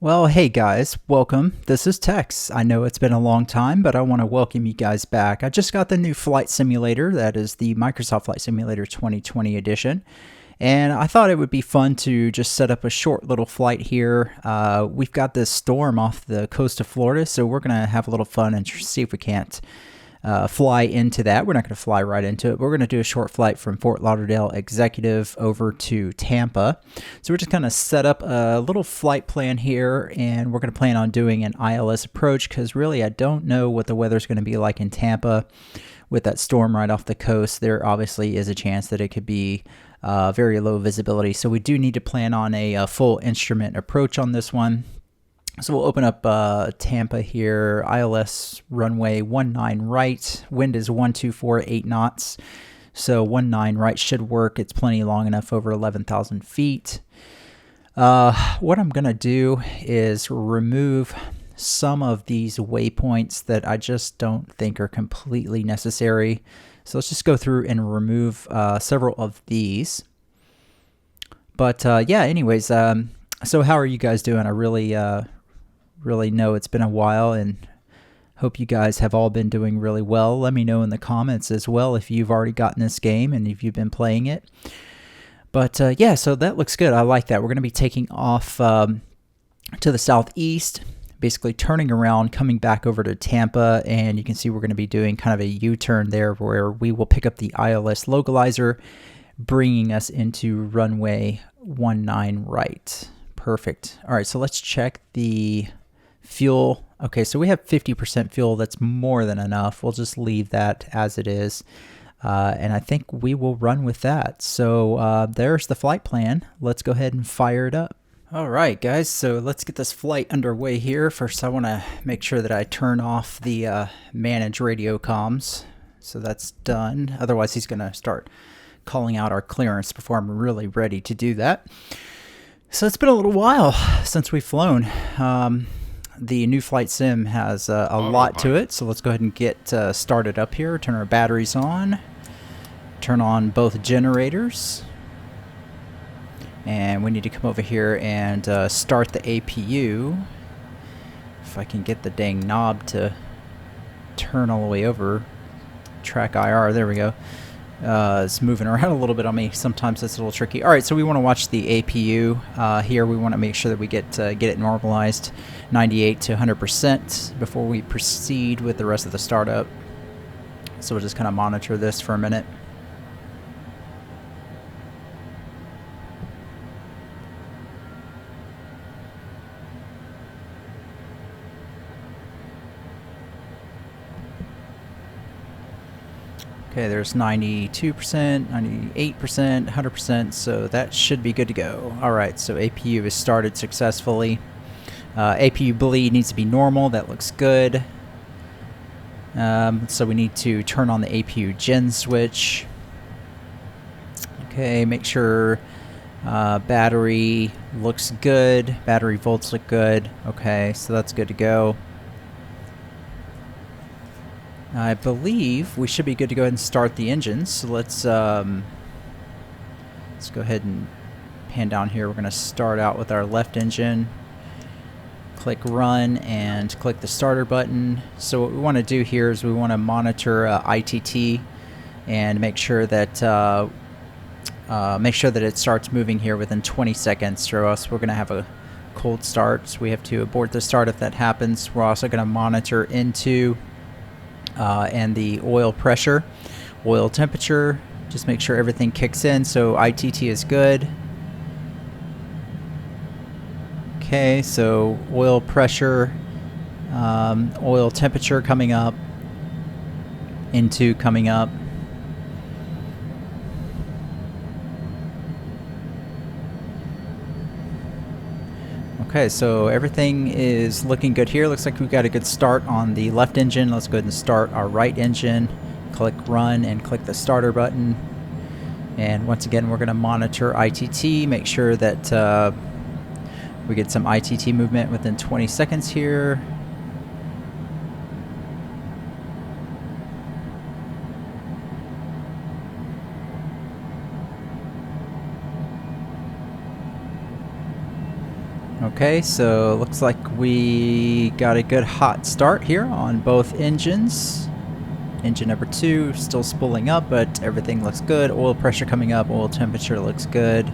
Well, hey guys, welcome. This is Tex. I know it's been a long time, but I want to welcome you guys back. I just got the new flight simulator, that is the Microsoft Flight Simulator 2020 edition, and I thought it would be fun to just set up a short little flight here. We've got this storm off the coast of Florida, so we're going to have a little fun and see if we can't fly into that. We're not going to fly right into it. We're going to do a short flight from Fort Lauderdale Executive over to Tampa. So we're just going to set up a little flight plan here, and we're going to plan on doing an ILS approach because really I don't know what the weather's going to be like in Tampa with that storm right off the coast. There obviously is a chance that it could be very low visibility. So we do need to plan on a full instrument approach on this one. So we'll open up Tampa here, ILS runway 19 right, wind is 1248 knots, so 19 right should work. It's plenty long enough, over 11,000 feet. What I'm going to do is remove some of these waypoints that I just don't think are completely necessary. So let's just go through and remove several of these. But yeah, anyways, so how are you guys doing? I really know it's been a while and hope you guys have all been doing really well. Let me know in the comments as well if you've already gotten this game and if you've been playing it. But yeah, so that looks good. I like that. We're going to be taking off to the southeast, basically turning around, coming back over to Tampa, and you can see we're going to be doing kind of a U-turn there where we will pick up the ILS localizer, bringing us into runway 19 right. Perfect. All right, so let's check the fuel. Okay, so we have 50% fuel. That's more than enough. We'll just leave that as it is. And I think we will run with that. So there's the flight plan. Let's go ahead and fire it up. All right, guys, so let's get this flight underway here. First, I want to make sure that I turn off the manage radio comms. So that's done. Otherwise, he's going to start calling out our clearance before I'm really ready to do that. So it's been a little while since we've flown. The new flight sim has a lot to it, so let's go ahead and get started up here. Turn our batteries on. Turn on both generators. And we need to come over here and start the APU. If I can get the dang knob to turn all the way over. Track IR, there we go. It's moving around a little bit on me. Sometimes it's a little tricky. All right, so we want to watch the APU here. We want to make sure that we get it normalized 98 to 100% before we proceed with the rest of the startup. So we'll just kind of monitor this for a minute. Okay, there's 92%, 98%, 100%, so that should be good to go. All right, so APU is started successfully. APU bleed needs to be normal. That looks good. So we need to turn on the APU gen switch. Okay, make sure battery looks good. Battery volts look good. Okay, so that's good to go. I believe we should be good to go ahead and start the engines. So let's go ahead and pan down here. We're going to start out with our left engine. Click run and click the starter button. So what we want to do here is we want to monitor ITT and make sure that it starts moving here within 20 seconds, or else we're going to have a cold start. So we have to abort the start if that happens. We're also going to monitor into and the oil pressure, oil temperature, just make sure everything kicks in. So ITT is good. Okay, so oil pressure, oil temperature coming up, into coming up. Okay, so everything is looking good here. Looks like we've got a good start on the left engine. Let's go ahead and start our right engine. Click run and click the starter button. And once again, we're going to monitor ITT, make sure that we get some ITT movement within 20 seconds here. Okay, so looks like we got a good hot start here on both engines. Engine number 2 still spooling up, but everything looks good. Oil pressure coming up, oil temperature looks good.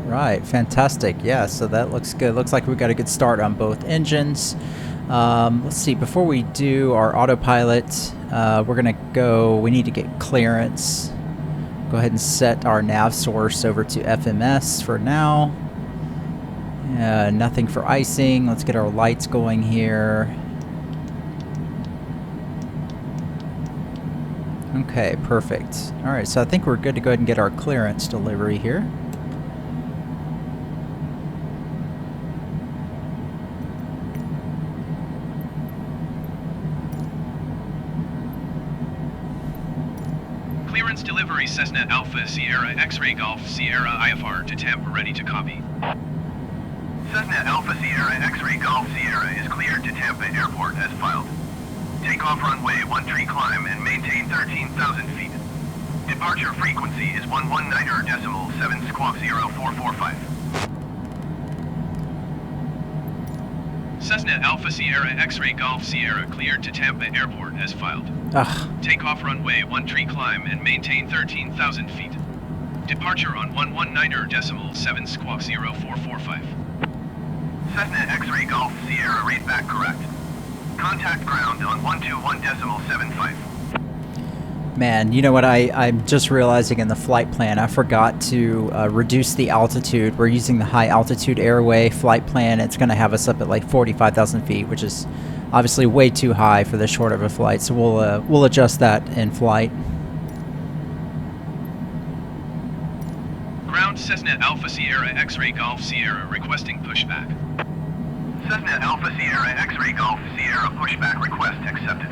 Right, fantastic. Yeah, so that looks good. Looks like we got a good start on both engines. Let's see, before we do our autopilot, we're gonna go, we need to get clearance. Go ahead and set our nav source over to FMS for now. Nothing for icing. Let's get our lights going here. Okay, perfect. Alright, so I think we're good to go ahead and get our clearance delivery here. Clearance delivery Cessna Alpha Sierra X-Ray Golf Sierra IFR to Tampa, ready to copy. Cessna Alpha Sierra X-Ray Golf Sierra is cleared to Tampa Airport as filed. Takeoff runway 13 climb and maintain 13,000 feet. Departure frequency is 119.7 squawk 0445. Cessna Alpha Sierra X-Ray Golf Sierra cleared to Tampa Airport as filed. Takeoff runway 13 climb and maintain 13,000 feet. Departure on 119.7 squawk 0445. Cessna X-Ray Golf Sierra rate back correct. Contact ground on 121.75. Man, you know what, I'm just realizing in the flight plan, I forgot to reduce the altitude. We're using the high altitude airway flight plan. It's going to have us up at like 45,000 feet, which is obviously way too high for this short of a flight. So we'll adjust that in flight. Ground Cessna Alpha Sierra X-Ray Golf Sierra requesting pushback. Cessna Alpha Sierra X-Ray Golf Sierra pushback request accepted.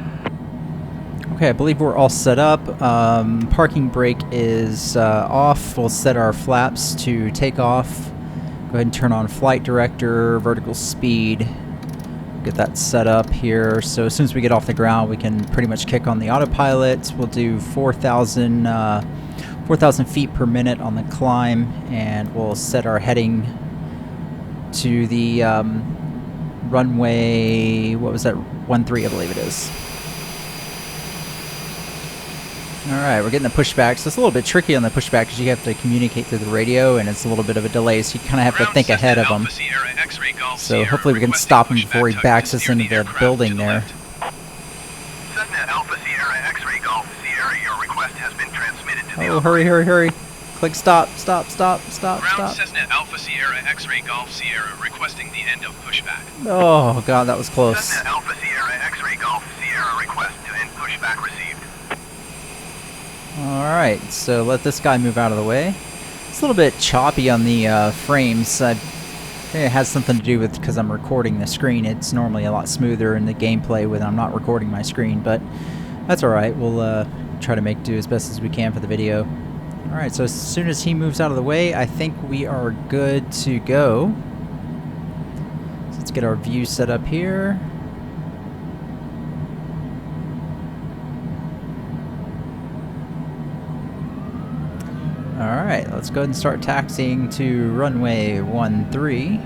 Okay, I believe we're all set up. Parking brake is off. We'll set our flaps to take off. Go ahead and turn on flight director, vertical speed. Get that set up here. So as soon as we get off the ground, we can pretty much kick on the autopilot. We'll do 4,000 feet per minute on the climb, and we'll set our heading to the runway, what was that, 13, I believe it is. Alright, we're getting the pushback, so it's a little bit tricky on the pushback because you have to communicate through the radio and it's a little bit of a delay, so you kind of have to think ahead of him. So hopefully we can stop him before he backs us into the building there. Oh, hurry, hurry, hurry. Click stop, stop, stop, stop, stop. Cessna Alpha Sierra X-Ray Golf Sierra requesting the end of pushback. Oh god, that was close. Cessna Alpha Sierra X-Ray Golf Sierra request to end pushback received. Alright, so let this guy move out of the way. It's a little bit choppy on the frames. It has something to do with because I'm recording the screen. It's normally a lot smoother in the gameplay when I'm not recording my screen, but that's alright. We'll try to make do as best as we can for the video. Alright, so as soon as he moves out of the way, I think we are good to go. So let's get our view set up here. Alright, let's go ahead and start taxiing to runway 13.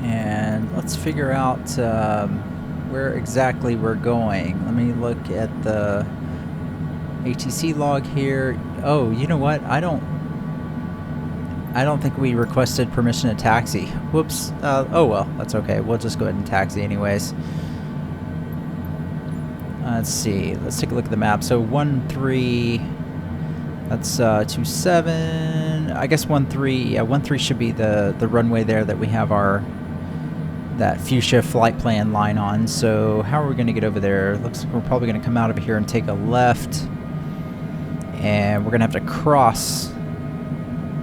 And let's figure out where exactly we're going. Let me look at the ATC log here. Oh, you know what? I don't think we requested permission to taxi. Whoops. Oh well, that's okay. We'll just go ahead and taxi anyways. Let's see. Let's take a look at the map. So 13, that's 27. I guess 13, yeah, 13 should be the runway there that we have that fuchsia flight plan line on. So how are we going to get over there? Looks like we're probably going to come out of here and take a left. And we're going to have to cross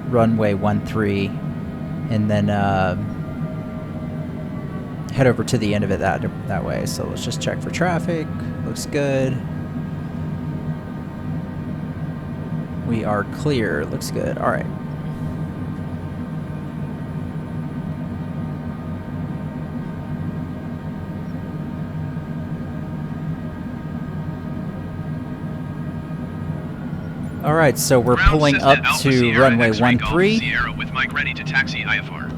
runway 13 and then head over to the end of it that way. So let's just check for traffic. looks good. We are clear, looks good. All right. All right, so we're Ground pulling Cessna up Alpha to Sierra runway X-ray Golf 13. Sierra with Mike ready to taxi IFR.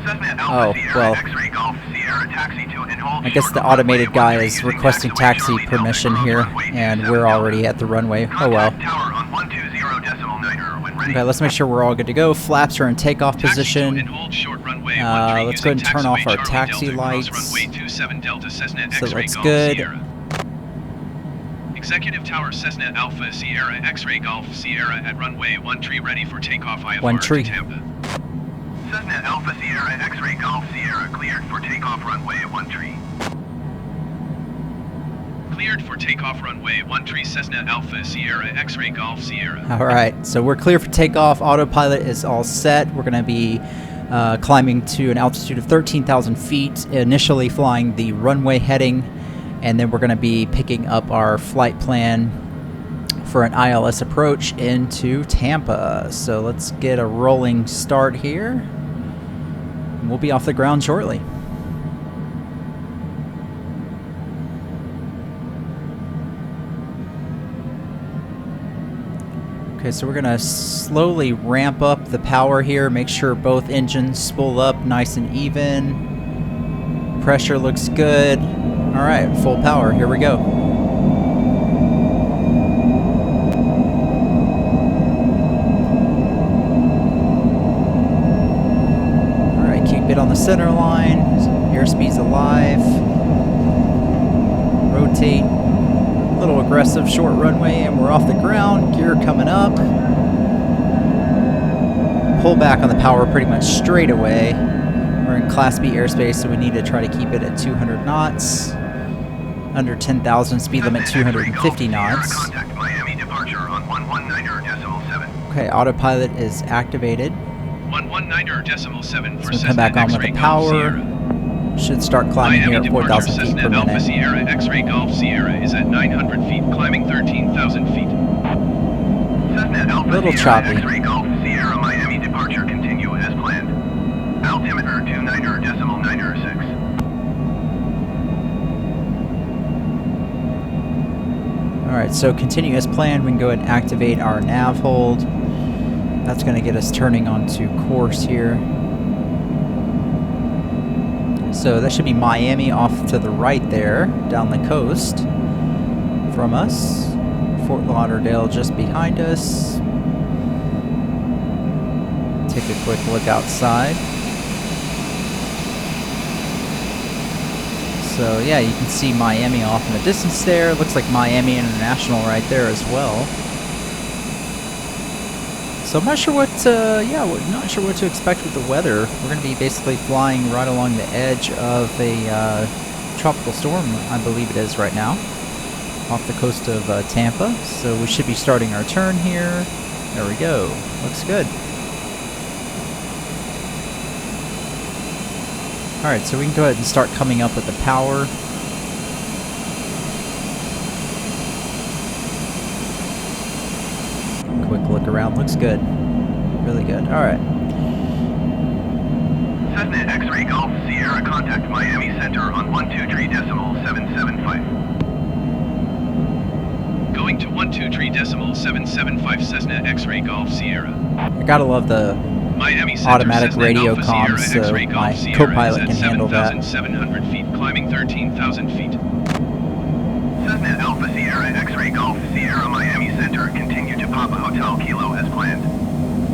Cessna Oh, Alpha Sierra well, X-ray Golf Sierra taxi to and hold I guess short the of runway automated guy 13 is using requesting taxiway taxi Charlie Delta permission cross here, runway and 27 we're Delta. already at the runway. Oh well. Contact tower on 120.9 when ready. Okay, let's make sure we're all good to go. Flaps are in takeoff Taxi to position. and hold short runway 13 Let's go ahead and using turn off taxiway our Charlie taxi Delta cross lights. runway 27 Delta Cessna So X-ray that's Golf good. Sierra. Executive Tower Cessna Alpha Sierra X-ray Golf Sierra at runway 13 ready for takeoff IFR to Tampa. Cessna Alpha Sierra X-ray Golf Sierra cleared for takeoff runway 13. Cleared for takeoff runway 13 Cessna Alpha Sierra X-ray Golf Sierra. All right, so we're clear for takeoff. Autopilot is all set. We're going to be climbing to an altitude of 13,000 feet, initially flying the runway heading, and then we're going to be picking up our flight plan for an ILS approach into Tampa. So let's get a rolling start here. We'll be off the ground shortly. Okay, so we're gonna slowly ramp up the power here, make sure both engines spool up nice and even. Pressure looks good. All right, full power, here we go. All right, keep it on the center line. Airspeed's alive. Rotate. A little aggressive short runway, and we're off the ground. Gear coming up. Pull back on the power pretty much straight away. We're in Class B airspace, so we need to try to keep it at 200 knots. Under 10,000, speed limit 250 knots. Contact Miami departure on 119.7. Okay, autopilot is activated. 119.7 for So come back on with the power. Should start climbing here at 4,000 feet per Alpha minute. Sierra X-ray Golf Sierra is at 900 feet, climbing 13,000 feet. Cessna Alpha Little Sierra choppy. X-ray Golf Sierra Miami departure continue as planned. Altimeter 29.96. Alright, so continue as planned. We can go ahead and activate our nav hold. That's going to get us turning onto course here. So that should be Miami off to the right there, down the coast from us. Fort Lauderdale just behind us. Take a quick look outside. So yeah, you can see Miami off in the distance there. Looks like Miami International right there as well. So I'm not sure what, not sure what to expect with the weather. We're going to be basically flying right along the edge of a tropical storm, I believe it is right now, off the coast of Tampa. So we should be starting our turn here. There we go. Looks good. Alright, so we can go ahead and start coming up with the power. Quick look around, looks good. Really good. Alright. Cessna X-ray Golf Sierra contact Miami Center on 123.775. Going to 123.775 Cessna X-ray Golf Sierra. I gotta love the Miami Center, automatic Cessna radio Alpha comms, Sierra so X-ray Golf my Sierra co-pilot is can at handle that. 7,700 feet, climbing 13,000 feet. Cessna Alpha Sierra X-ray Golf Sierra Miami Center continue to Papa Hotel Kilo as planned.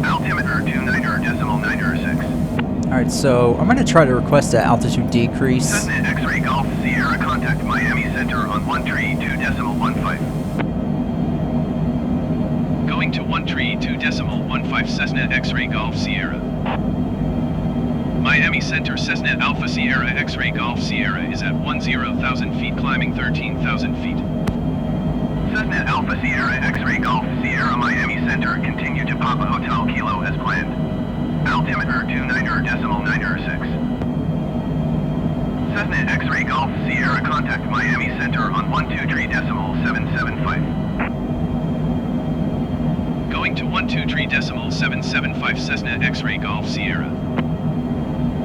Altimeter 29.96. Alright, so I'm gonna try to request an altitude decrease. Cessna X-ray Golf Sierra contact Miami Center on 132.15. Going to 132.15 Cessna X-ray Golf Sierra. Miami Center Cessna Alpha Sierra X-ray Golf Sierra is at 10,000 feet, climbing 13,000 feet. Cessna Alpha Sierra X-ray Golf Sierra Miami Center continue to Papa Hotel Kilo as planned. Altimeter 29.96. Cessna X-Ray Golf Sierra, contact Miami Center on 123.775. Going to 123.775 Cessna X-Ray Golf Sierra.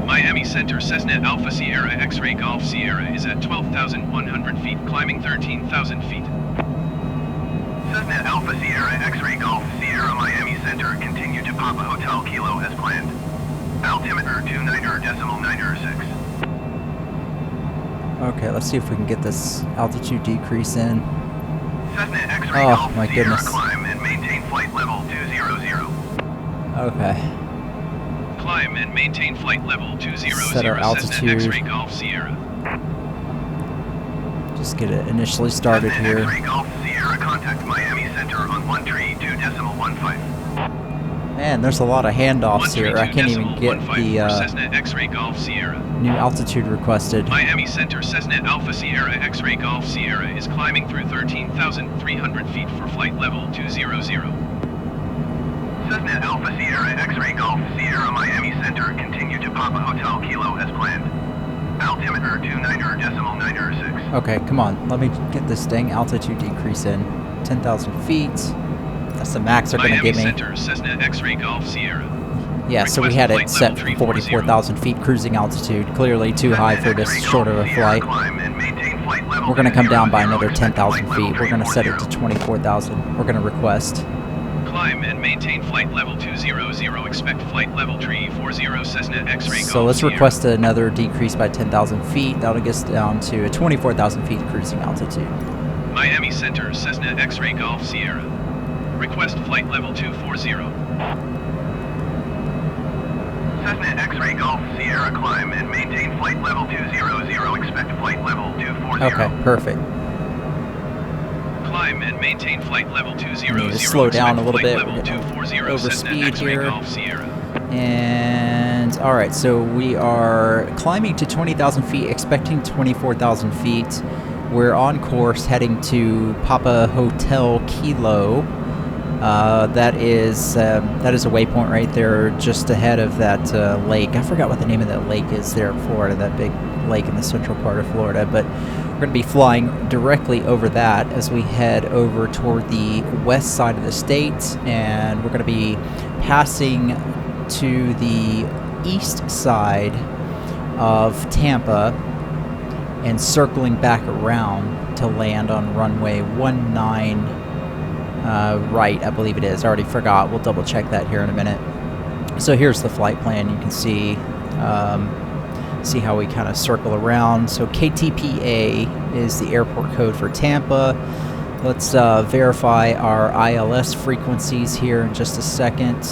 Miami Center Cessna Alpha Sierra X-Ray Golf Sierra is at 12,100 feet, climbing 13,000 feet. Cessna Alpha Sierra X-Ray Golf Sierra Miami Center, continue to Papa Hotel Kilo as planned. Altimeter 29.906. Okay, let's see if we can get this altitude decrease in. Cessna X-Ray Oh Golf my Sierra, goodness. climb and maintain flight level 200. Okay. Climb and maintain flight level 200. Set our Cessna altitude. X-Ray Golf Sierra. Just get it initially started Cessna here. X-Ray Golf Sierra, contact Miami Center on 132.15. Man, there's a lot of handoffs here. I can't even get the Cessna X-Ray Golf Sierra. new altitude requested. Miami Center Cessna Alpha Sierra X-Ray Golf Sierra is climbing through 13,300 feet for flight level 200. Cessna Alpha Sierra X-Ray Golf Sierra Miami Center, continue to Papa Hotel Kilo as planned. Altimeter 29.906. Okay, come on. Let me get this dang altitude decrease in. 10,000 feet. That's the max they're going to give me. Miami Center Cessna X-Ray Golf Sierra. Yeah, so we had it set for 44,000 feet cruising altitude. Clearly too high for this short of a flight. We're going to come down by another 10,000 feet. We're going to set it to 24,000. We're going to request. Climb and maintain flight level 200. Expect flight level 340 Cessna X-Ray Golf So let's Sierra. request another decrease by 10,000 feet. That'll get us down to a 24,000 feet cruising altitude. Miami Center Cessna X-Ray Golf Sierra. Request flight level 240. Cessna X-Ray Golf Sierra, climb and maintain flight level 200. Expect flight level 240. Okay, perfect. Climb and maintain flight level 200. Need to slow down a little bit. Level We're getting 240 over Cessna speed X-Ray here. Golf Sierra. And alright, so we are climbing to 20,000 feet, expecting 24,000 feet. We're on course heading to Papa Hotel Kilo. That is a waypoint right there just ahead of that lake. I forgot what the name of that lake is there in Florida, that big lake in the central part of Florida. But we're going to be flying directly over that as we head over toward the west side of the state. And we're going to be passing to the east side of Tampa and circling back around to land on runway 19 right, I believe it is. I already forgot. We'll double check that here in a minute. So here's the flight plan. You can see how we kind of circle around. So KTPA is the airport code for Tampa. Let's verify our ILS frequencies here in just a second.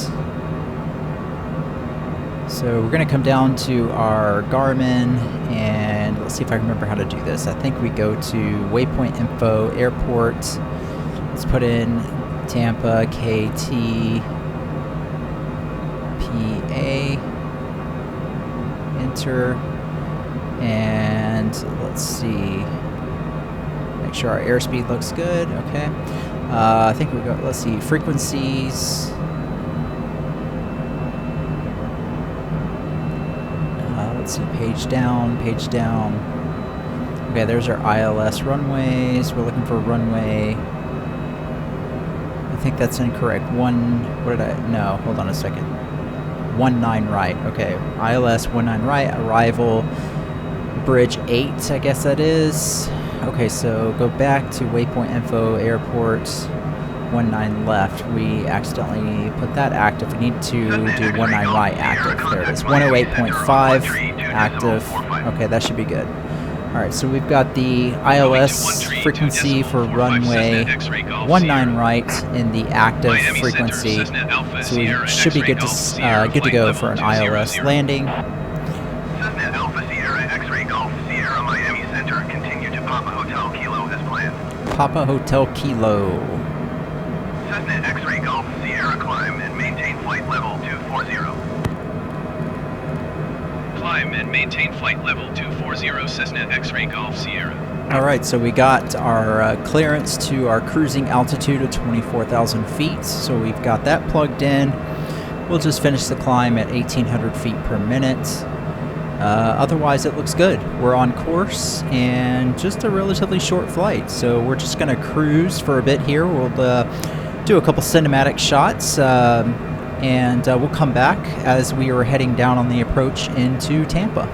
So we're going to come down to our Garmin, and let's see if I can remember how to do this. I think we go to Waypoint Info, Airport. Let's put in Tampa, KTPA. Enter. And let's see. Make sure our airspeed looks good. Okay. I think we go, let's see, frequencies. Let's see, page down, page down. Okay, there's our ILS runways. We're looking for runway. I think that's incorrect. No, hold on a second. 19 right. Okay, ILS 19 right, arrival, bridge 8, I guess that is. Okay, so go back to Waypoint Info, Airport, 19 left. We accidentally put that active. We need to do 19 right active. There it is. 108.5 active. Okay, that should be good. Alright, so we've got the ILS frequency for runway 19 right in the active frequency. So we should be good to go for an ILS landing. Cessna Alpha Sierra X-Ray Golf Sierra Miami Center, continue to Papa Hotel Kilo as planned. Papa Hotel Kilo. Cessna X-Ray Golf Sierra, climb and maintain flight level 240. Climb and maintain flight level 240 Cessna X-Ray Golf Sierra. Alright, so we got our clearance to our cruising altitude of 24,000 feet. So we've got that plugged in. We'll just finish the climb at 1,800 feet per minute. Otherwise, it looks good. We're on course and just a relatively short flight. So we're just going to cruise for a bit here. We'll do a couple cinematic shots and we'll come back as we are heading down on the approach into Tampa.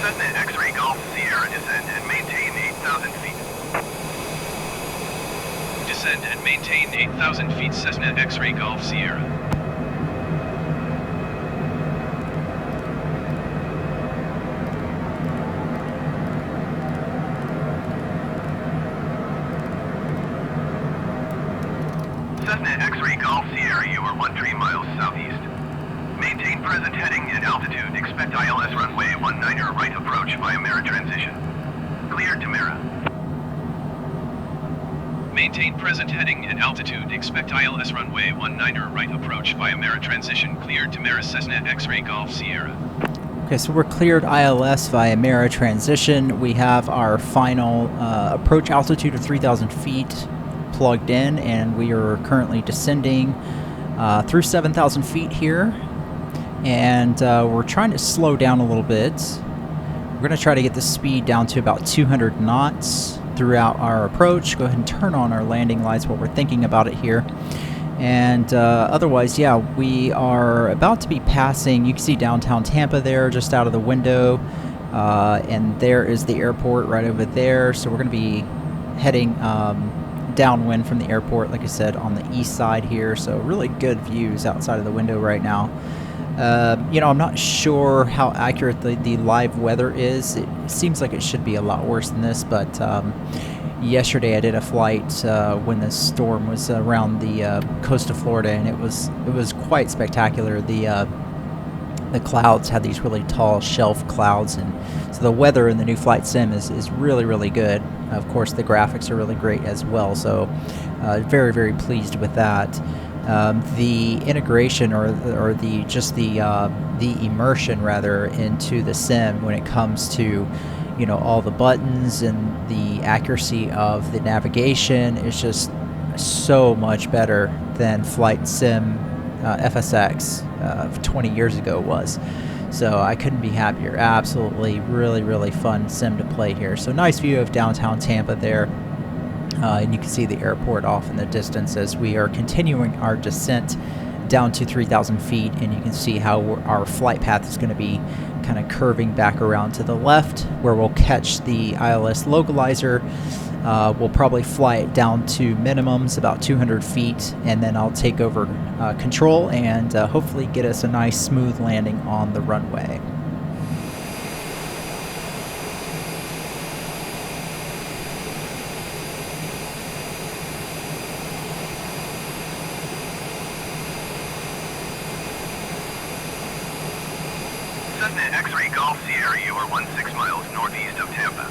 Cessna X-ray Golf Sierra descend and maintain 8,000 feet. Descend and maintain 8,000 feet Cessna X-ray Golf Sierra. Cessna X-ray Golf Sierra, you are 13 miles southeast. Maintain present heading and altitude. Expect ILS runway 19er right approach via Mara transition. Cleared to Mara. Maintain present heading and altitude. Expect ILS runway 19er right approach via Mara transition. Cleared to Mara Cessna X-ray Golf Sierra. Okay, so we're cleared ILS via Mara transition. We have our final approach altitude of 3,000 feet plugged in, and we are currently descending through 7,000 feet here. And we're trying to slow down a little bit. We're going to try to get the speed down to about 200 knots throughout our approach. Go ahead and turn on our landing lights while we're thinking about it here. And otherwise, yeah, we are about to be passing, you can see downtown Tampa there just out of the window. And there is the airport right over there. So we're going to be heading downwind from the airport, like I said, on the east side here. So really good views outside of the window right now. You know, I'm not sure how accurate the live weather is. It seems like it should be a lot worse than this, but yesterday I did a flight when the storm was around the coast of Florida, and it was quite spectacular. The clouds had these really tall shelf clouds, and so the weather in the new flight sim is really, really good. Of course, the graphics are really great as well, so very, very pleased with that. The integration or the immersion rather into the sim when it comes to, you know, all the buttons and the accuracy of the navigation is just so much better than flight sim FSX 20 years ago was. So I couldn't be happier. Absolutely, really, really fun sim to play here. So nice view of downtown Tampa there. And you can see the airport off in the distance as we are continuing our descent down to 3,000 feet, and you can see how our flight path is going to be kind of curving back around to the left, where we'll catch the ILS localizer. We'll probably fly it down to minimums, about 200 feet, and then I'll take over control and hopefully get us a nice smooth landing on the runway. Cessna X-ray Golf Sierra, you are 16 miles northeast of Tampa.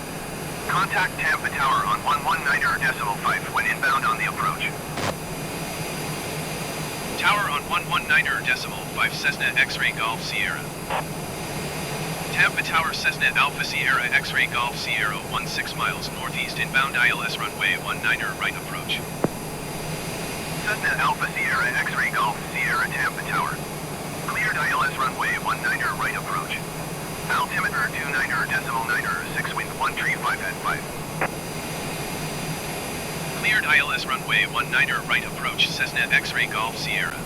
Contact Tampa Tower on 119.5 when inbound on the approach. Tower on 119.5 Cessna X-ray Golf Sierra. Tampa Tower Cessna Alpha Sierra X-ray Golf Sierra 16 miles northeast inbound ILS runway 19er right approach. Cessna Alpha Sierra X-ray Golf Sierra Tampa Tower. Cleared ILS runway 19er right approach. Altimeter 29er decimal 9er 6 wind 135 at 5. Cleared ILS runway 19er right approach Cessna X-ray Golf Sierra.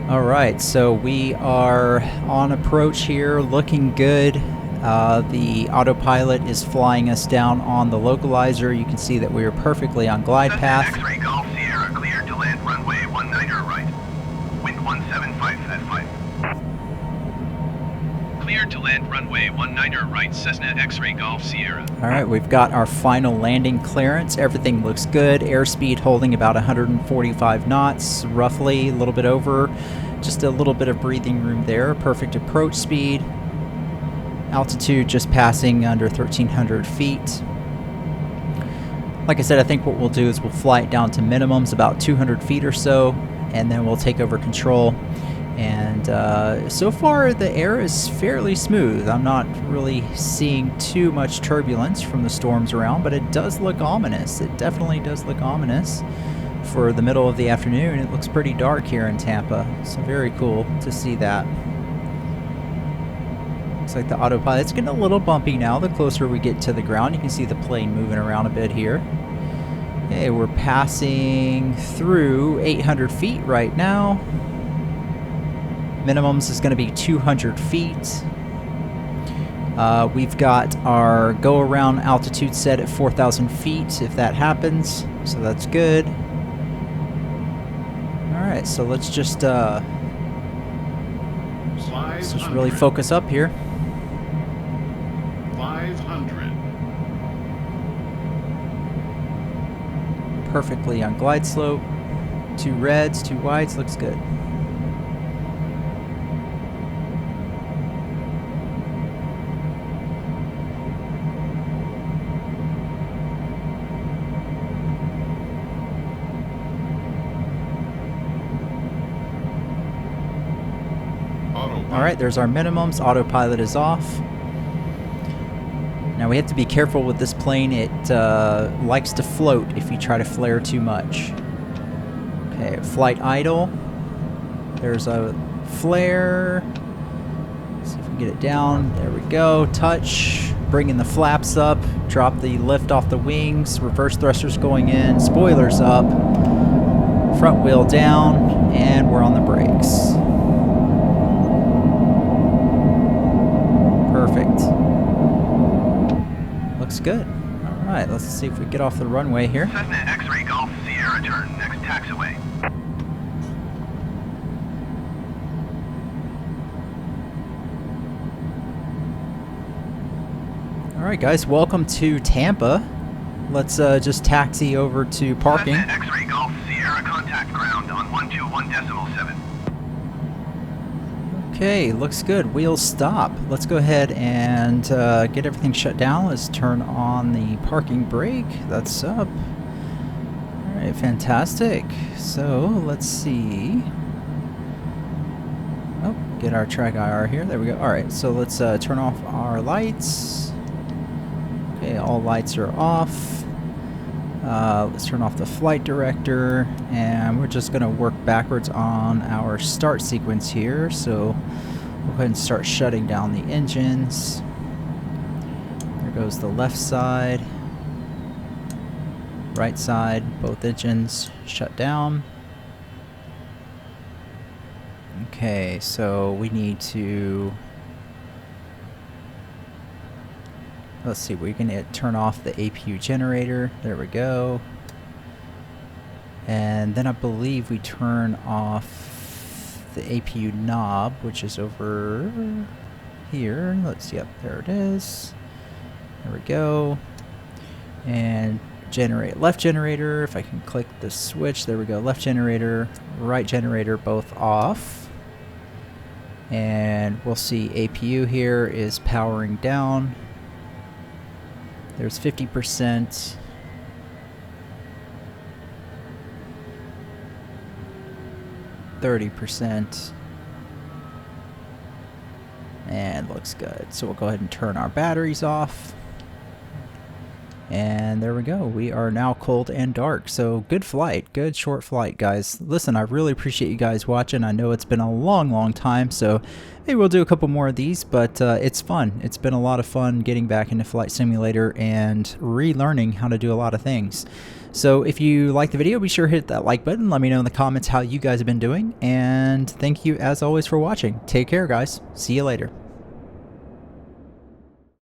All right, so we are on approach here, looking good. The autopilot is flying us down on the localizer. You can see that we are perfectly on glide path. X-ray Golf Sierra cleared to land runway 19er right. Wind 175 at 5. Cleared to land runway 19er right Cessna X-ray Golf Sierra. All right, we've got our final landing clearance. Everything looks good. Airspeed holding about 145 knots, roughly, a little bit over. Just a little bit of breathing room there. Perfect approach speed. Altitude just passing under 1,300 feet. Like I said, I think what we'll do is we'll fly it down to minimums, about 200 feet or so, and then we'll take over control. And so far the air is fairly smooth. I'm not really seeing too much turbulence from the storms around, but it does look ominous. It definitely does look ominous for the middle of the afternoon. It looks pretty dark here in Tampa, so very cool to see that. Looks like the autopilot's getting a little bumpy now the closer we get to the ground. You can see the plane moving around a bit here. Okay, we're passing through 800 feet right now. Minimums is going to be 200 feet. We've got our go-around altitude set at 4,000 feet if that happens, so that's good. Alright, so let's just really focus up here. 500. Perfectly on glide slope. 2 reds, 2 whites, looks good. Alright, there's our minimums. Autopilot is off. Now we have to be careful with this plane. It likes to float if you try to flare too much. Okay, flight idle. There's a flare. Let's see if we can get it down. There we go. Touch. Bringing the flaps up. Drop the lift off the wings. Reverse thrusters going in. Spoilers up. Front wheel down. And we're on the brakes. Perfect. Looks good. Alright, let's see if we get off the runway here. Cessna X-ray Golf Sierra turn, next taxiway. Alright guys, welcome to Tampa. Let's just taxi over to parking. Cessna X-ray Golf Sierra contact ground on 121.7. Okay, looks good. Wheels stop. Let's go ahead and get everything shut down. Let's turn on the parking brake. That's up. Alright, fantastic. So, let's see. Oh, get our track IR here. There we go. Alright, so let's turn off our lights. Okay, all lights are off. Let's turn off the flight director, and we're just going to work backwards on our start sequence here. So we'll go ahead and start shutting down the engines. There goes the left side, right side, both engines shut down. Okay, so we need to, let's see, we're going to turn off the APU generator. There we go. And then I believe we turn off the APU knob, which is over here. Let's see, yep, there it is. There we go. And generate left generator. If I can click the switch, there we go. Left generator, right generator, both off. And we'll see APU here is powering down. There's 50%. 30%. And looks good. So we'll go ahead and turn our batteries off. And there we go. We are now cold and dark. So good flight. Good short flight, guys. Listen, I really appreciate you guys watching. I know it's been a long time, so maybe we'll do a couple more of these, but it's fun. It's been a lot of fun getting back into Flight Simulator and relearning how to do a lot of things. So if you like the video, be sure to hit that like button. Let me know in the comments how you guys have been doing. And thank you, as always, for watching. Take care, guys. See you later.